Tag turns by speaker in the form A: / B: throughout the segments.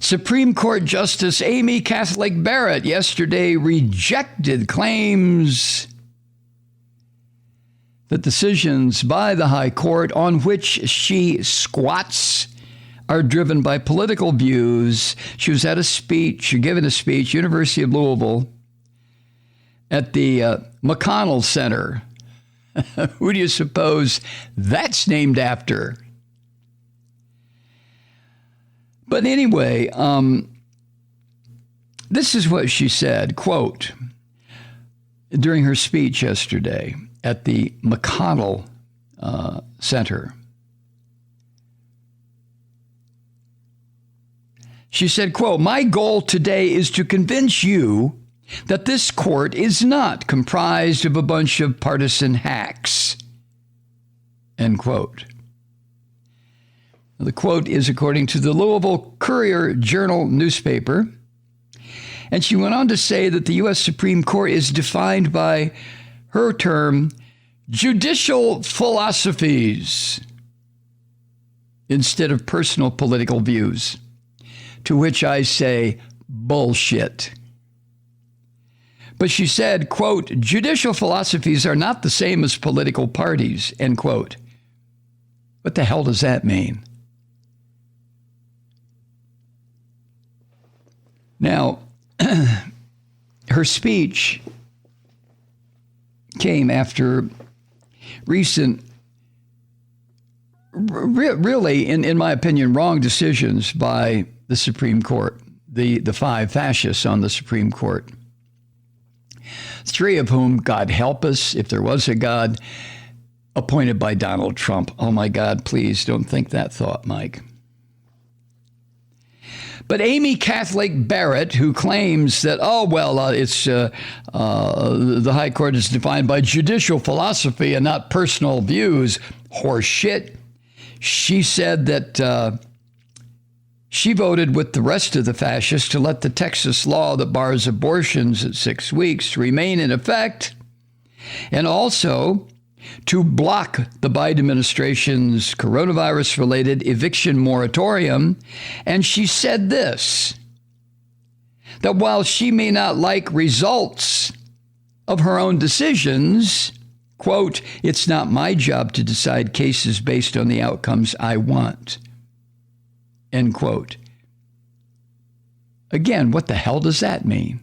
A: Supreme Court Justice Amy Catholic Barrett yesterday rejected claims that decisions by the High Court on which she squats are driven by political views. She was at a speech, giving a speech, University of Louisville, at the McConnell Center. Who do you suppose that's named after? But anyway, this is what she said, quote, during her speech yesterday at the McConnell Center. She said, quote, "My goal today is to convince you that this court is not comprised of a bunch of partisan hacks," end quote. The quote is according to the Louisville Courier-Journal newspaper. And she went on to say that the U.S. Supreme Court is defined by her term, judicial philosophies, instead of personal political views, to which I say, bullshit. But she said, quote, "Judicial philosophies are not the same as political parties," end quote. What the hell does that mean? Now, her speech came after recent, really, in my opinion, wrong decisions by the Supreme Court, the five fascists on the Supreme Court. Three of whom, God help us, if there was a God, appointed by Donald Trump. Oh my God, please don't think that thought, Mike. But Amy Catholic Barrett, who claims that, the High Court is defined by judicial philosophy and not personal views, horseshit. She said that she voted with the rest of the fascists to let the Texas law that bars abortions at 6 weeks remain in effect, and also to block the Biden administration's coronavirus-related eviction moratorium. And she said this, that while she may not like results of her own decisions, quote, "It's not my job to decide cases based on the outcomes I want," end quote. Again, what the hell does that mean?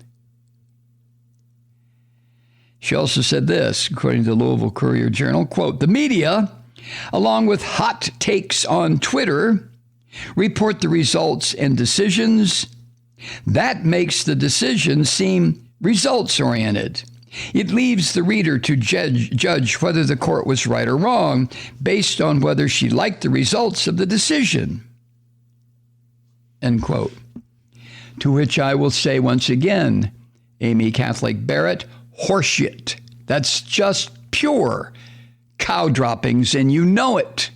A: She also said this, according to the Louisville Courier-Journal, quote, "The media, along with hot takes on Twitter, report the results and decisions. That makes the decision seem results-oriented. It leaves the reader to judge whether the court was right or wrong based on whether she liked the results of the decision," end quote. To which I will say once again, Amy Catholic Barrett, horseshit. That's just pure cow droppings, and you know it.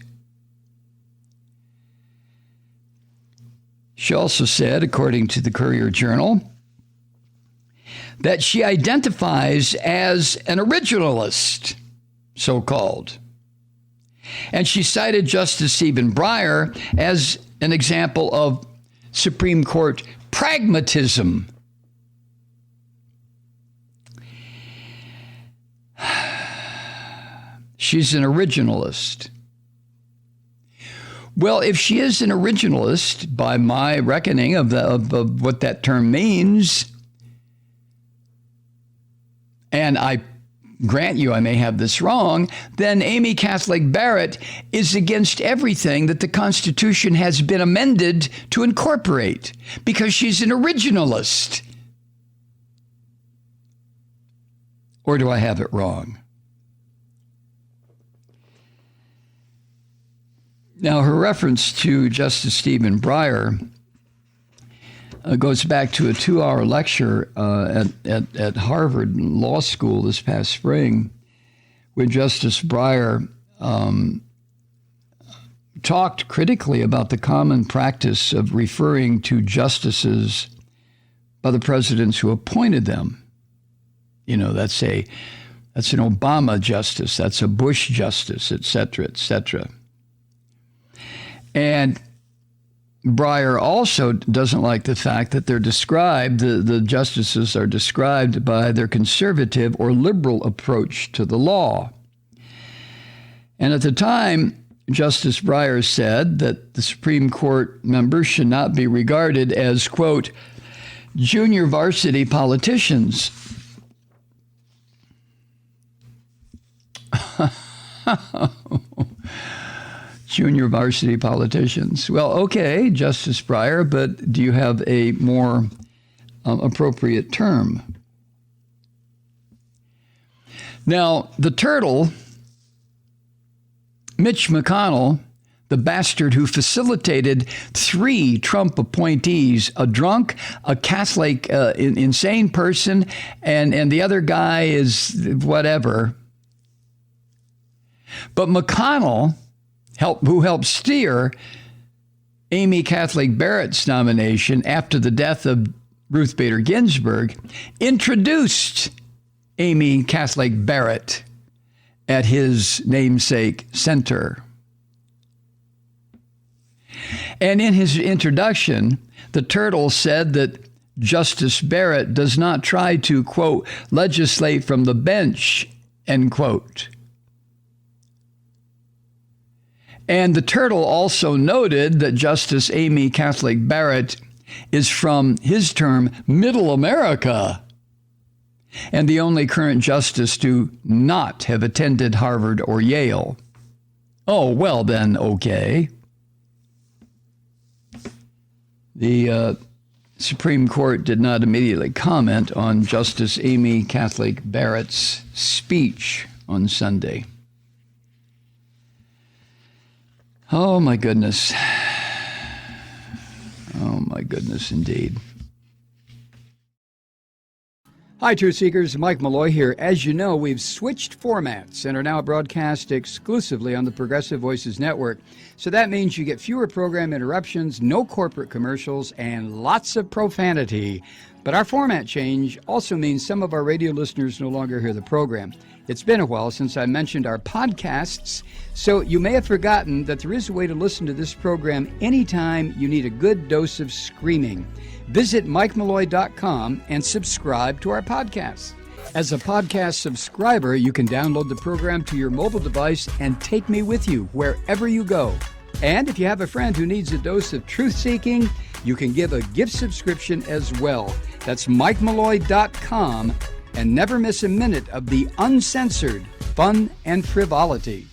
A: She also said, according to the Courier-Journal, that she identifies as an originalist, so-called. And she cited Justice Stephen Breyer as an example of Supreme Court pragmatism. She's an originalist. Well, if she is an originalist, by my reckoning of what that term means, and I grant you I may have this wrong, then Amy Catholic Barrett is against everything that the Constitution has been amended to incorporate, because she's an originalist. Or do I have it wrong? Now, her reference to Justice Stephen Breyer goes back to a 2-hour lecture at Harvard Law School this past spring, where Justice Breyer talked critically about the common practice of referring to justices by the presidents who appointed them. You know, that's an Obama justice, that's a Bush justice, et cetera, et cetera. And Breyer also doesn't like the fact that they're described, the justices are described by their conservative or liberal approach to the law. And at the time, Justice Breyer said that the Supreme Court members should not be regarded as, quote, junior varsity politicians. Junior varsity politicians. Well, okay, Justice Breyer, but do you have a more appropriate term? Now, the turtle, Mitch McConnell, the bastard who facilitated 3 Trump appointees, a drunk, a Catholic, insane person, and the other guy is whatever. But McConnell, who helped steer Amy Catholic Barrett's nomination after the death of Ruth Bader Ginsburg, introduced Amy Catholic Barrett at his namesake center. And in his introduction, the turtle said that Justice Barrett does not try to, quote, legislate from the bench, end quote. And the turtle also noted that Justice Amy Catholic Barrett is from his term, Middle America, and the only current justice to not have attended Harvard or Yale. Oh, well then, okay. The Supreme Court did not immediately comment on Justice Amy Catholic Barrett's speech on Sunday. Oh, my goodness. Oh, my goodness, indeed. Hi, Truth Seekers. Mike Malloy here. As you know, we've switched formats and are now broadcast exclusively on the Progressive Voices Network. So that means you get fewer program interruptions, no corporate commercials, and lots of profanity. But our format change also means some of our radio listeners no longer hear the program. It's been a while since I mentioned our podcasts, so you may have forgotten that there is a way to listen to this program anytime you need a good dose of screaming. Visit MikeMalloy.com and subscribe to our podcast. As a podcast subscriber, you can download the program to your mobile device and take me with you wherever you go. And if you have a friend who needs a dose of truth-seeking, you can give a gift subscription as well. That's MikeMalloy.com, and never miss a minute of the uncensored fun and frivolity.